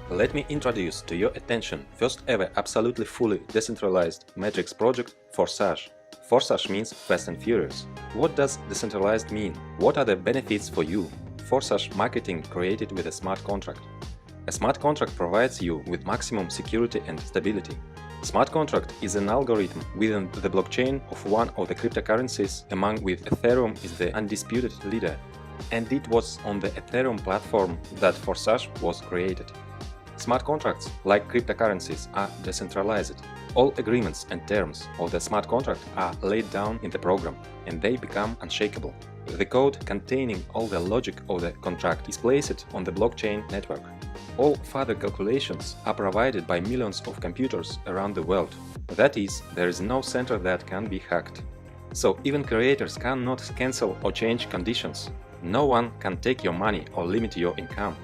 Let me introduce to your attention first ever absolutely fully decentralized matrix project, Forsage. Forsage means Fast and Furious. What does decentralized mean? What are the benefits for you? Forsage marketing created with a smart contract. A smart contract provides you with maximum security and stability. Smart contract is an algorithm within the blockchain of one of the cryptocurrencies, among which Ethereum is the undisputed leader. And it was on the Ethereum platform that Forsage was created. Smart contracts, like cryptocurrencies, are decentralized. All agreements and terms of the smart contract are laid down in the program, and they become unshakable. The code containing all the logic of the contract is placed on the blockchain network. All further calculations are provided by millions of computers around the world. That is, there is no center that can be hacked. So even creators cannot cancel or change conditions. No one can take your money or limit your income.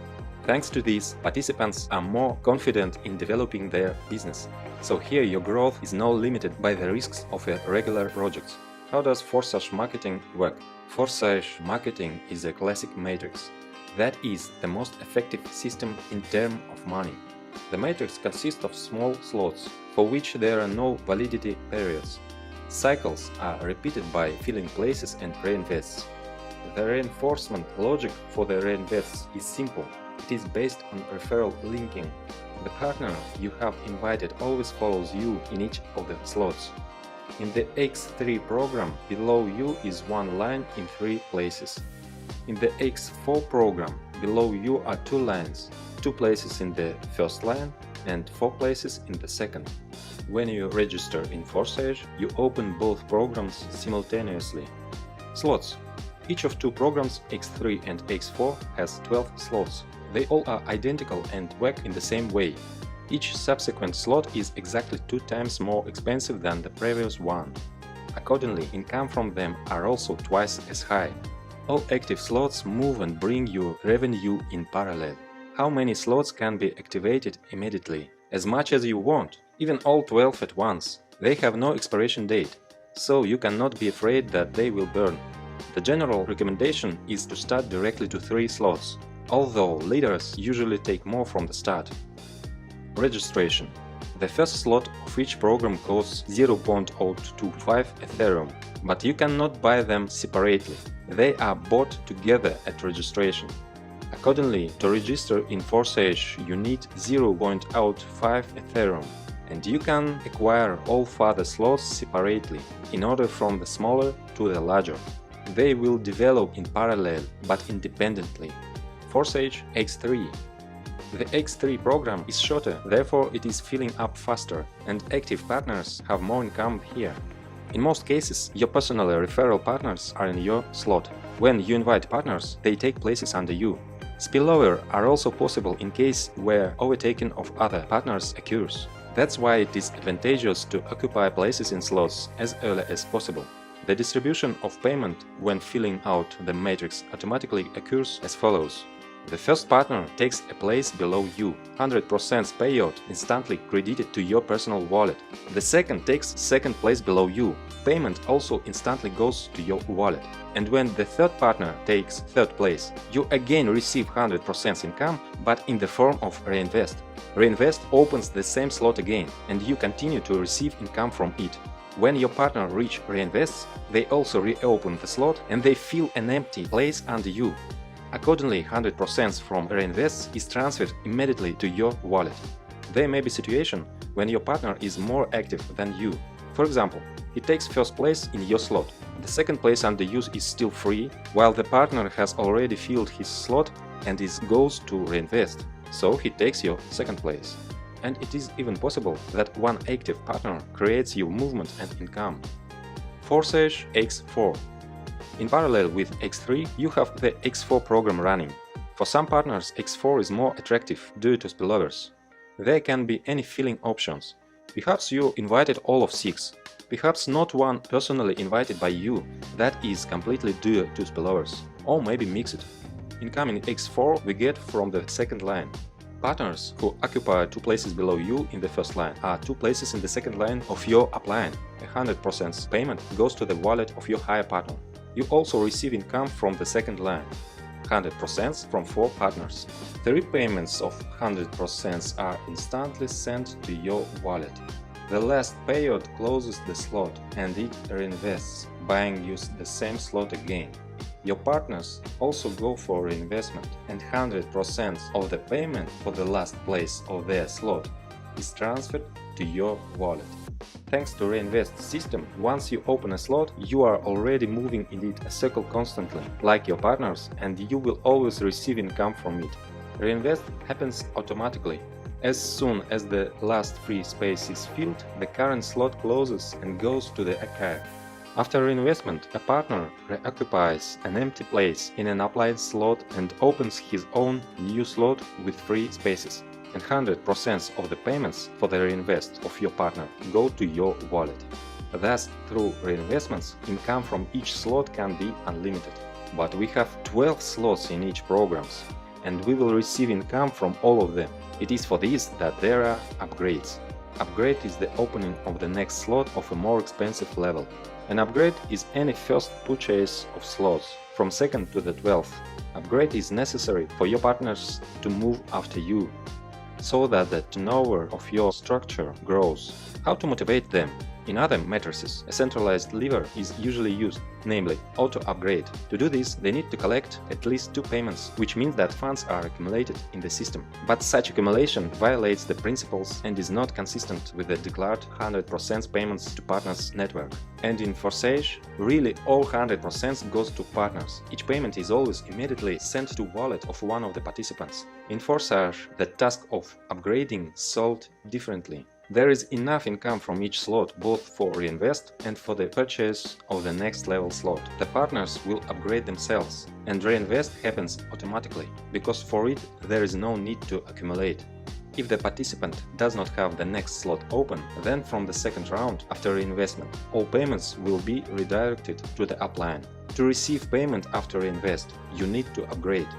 Thanks to this, participants are more confident in developing their business. So here your growth is not limited by the risks of a regular project. How does Forsage marketing work? Forsage marketing is a classic matrix. That is the most effective system in terms of money. The matrix consists of small slots, for which there are no validity periods. Cycles are repeated by filling places and reinvests. The reinforcement logic for the reinvests is simple. It is based on referral linking. The partner you have invited always follows you in each of the slots. In the X3 program, below you is one line in 3 places. In the X4 program, below you are 2 lines, 2 places in the first line and 4 places in the second. When you register in Forsage, you open both programs simultaneously. Slots. Each of 2 programs, X3 and X4, has 12 slots. They all are identical and work in the same way. Each subsequent slot is exactly 2 times more expensive than the previous one. Accordingly, income from them are also twice as high. All active slots move and bring you revenue in parallel. How many slots can be activated immediately? As much as you want, even all 12 at once. They have no expiration date, so you cannot be afraid that they will burn. The general recommendation is to start directly to 3 slots, although leaders usually take more from the start. Registration. The first slot of each program costs 0.025 Ethereum, but you cannot buy them separately. They are bought together at registration. Accordingly, to register in Forsage, you need 0.05 Ethereum, and you can acquire all further slots separately, in order from the smaller to the larger. They will develop in parallel, but independently. Forsage X3. The X3 program is shorter, therefore it is filling up faster, and active partners have more income here. In most cases, your personal referral partners are in your slot. When you invite partners, they take places under you. Spillover are also possible in case where overtaking of other partners occurs. That's why it is advantageous to occupy places in slots as early as possible. The distribution of payment when filling out the matrix automatically occurs as follows. The first partner takes a place below you, 100% payout instantly credited to your personal wallet. The second takes second place below you, payment also instantly goes to your wallet. And when the third partner takes third place, you again receive 100% income, but in the form of reinvest. Reinvest opens the same slot again, and you continue to receive income from it. When your partner reach reinvests, they also reopen the slot and they fill an empty place under you. Accordingly, 100% from reinvests is transferred immediately to your wallet. There may be situation when your partner is more active than you. For example, he takes first place in your slot. The second place under you is still free, while the partner has already filled his slot and goes to reinvest, so he takes your second place. And it is even possible that one active partner creates you movement and income. Forsage X4. In parallel with X3, you have the X4 program running. For some partners, X4 is more attractive due to spillovers. There can be any filling options. Perhaps you invited all of 6. Perhaps not one personally invited by you, that is completely due to spillovers. Or maybe mixed. Income in X4 we get from the second line. Partners who occupy 2 places below you in the first line are 2 places in the second line of your upline. 100% payment goes to the wallet of your higher partner. You also receive income from the second line, 100% from 4 partners. 3 payments of 100% are instantly sent to your wallet. The last payout closes the slot and it reinvests, buying you the same slot again. Your partners also go for reinvestment, and 100% of the payment for the last place of their slot is transferred to your wallet. Thanks to reinvest system, once you open a slot, you are already moving in it a circle constantly, like your partners, and you will always receive income from it. Reinvest happens automatically. As soon as the last free space is filled, the current slot closes and goes to the archive. After reinvestment, a partner reoccupies an empty place in an upline slot and opens his own new slot with free spaces. And 100% of the payments for the reinvest of your partner go to your wallet. Thus, through reinvestments, income from each slot can be unlimited. But we have 12 slots in each programs, and we will receive income from all of them. It is for this that there are upgrades. Upgrade is the opening of the next slot of a more expensive level. An upgrade is any first purchase of slots, from 2nd to the 12th. Upgrade is necessary for your partners to move after you, so that the turnover of your structure grows. How to motivate them? In other matrices, a centralized lever is usually used, namely auto-upgrade. To do this, they need to collect at least 2 payments, which means that funds are accumulated in the system. But such accumulation violates the principles and is not consistent with the declared 100% payments to partners network. And in Forsage, really all 100% goes to partners. Each payment is always immediately sent to wallet of one of the participants. In Forsage, the task of upgrading is solved differently. There is enough income from each slot both for reinvest and for the purchase of the next level slot. The partners will upgrade themselves, and reinvest happens automatically, because for it there is no need to accumulate. If the participant does not have the next slot open, then from the second round after reinvestment, all payments will be redirected to the upline. To receive payment after reinvest, you need to upgrade.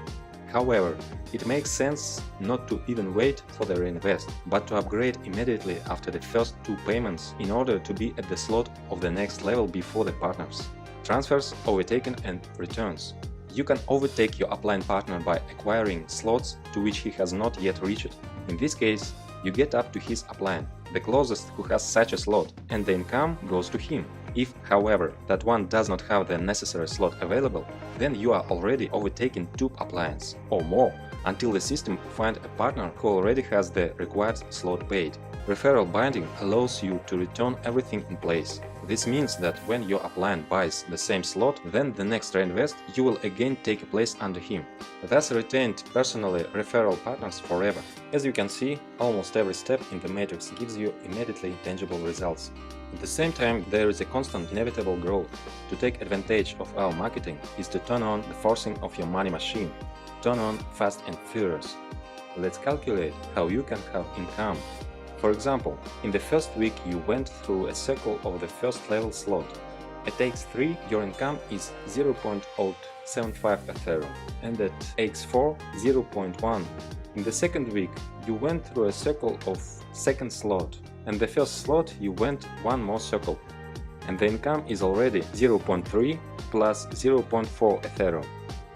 However, it makes sense not to even wait for the reinvest, but to upgrade immediately after the first 2 payments in order to be at the slot of the next level before the partners. Transfers, overtaken and returns. You can overtake your upline partner by acquiring slots to which he has not yet reached. In this case, you get up to his upline, the closest who has such a slot, and the income goes to him. If, however, that one does not have the necessary slot available, then you are already overtaking 2 uplines or more until the system finds a partner who already has the required slot paid. Referral binding allows you to return everything in place. This means that when your upline buys the same slot, then the next reinvest you will again take a place under him. Thus retained personally referral partners forever. As you can see, almost every step in the matrix gives you immediately tangible results. At the same time, there is a constant inevitable growth. To take advantage of our marketing is to turn on the forcing of your money machine. Turn on fast and furious. Let's calculate how you can have income. For example, in the first week you went through a circle of the first level slot. At x3 your income is 0.075 Ethereum and at x4 0.1. In the second week you went through a circle of second slot, and the first slot you went one more circle, and the income is already 0.3 plus 0.4 Ethereum.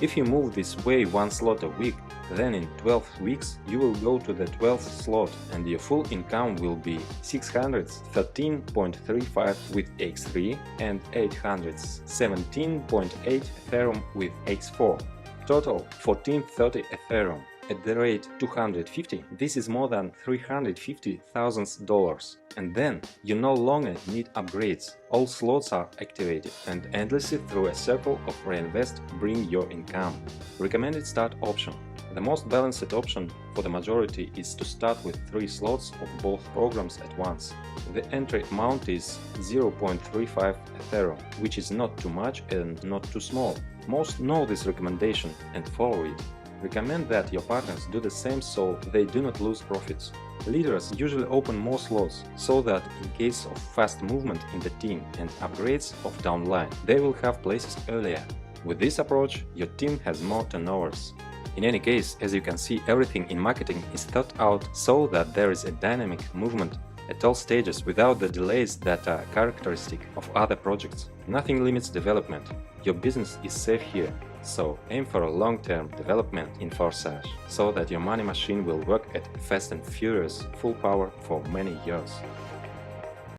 If you move this way one slot a week, then in 12 weeks you will go to the 12th slot and your full income will be 613.35 with x3 and 817.8 Ethereum with x4. Total 1430 Ethereum. At the rate 250, this is more than $350,000. And then you no longer need upgrades. All slots are activated and endlessly through a circle of reinvest bring your income. Recommended start option. The most balanced option for the majority is to start with 3 slots of both programs at once. The entry amount is 0.35 Ethereum, which is not too much and not too small. Most know this recommendation and follow it. Recommend that your partners do the same so they do not lose profits. Leaders usually open more slots so that in case of fast movement in the team and upgrades of downline, they will have places earlier. With this approach, your team has more turnovers. In any case, as you can see, everything in marketing is thought out so that there is a dynamic movement at all stages without the delays that are characteristic of other projects. Nothing limits development. Your business is safe here, so aim for a long-term development in Forsage, so that your money machine will work at fast and furious full power for many years.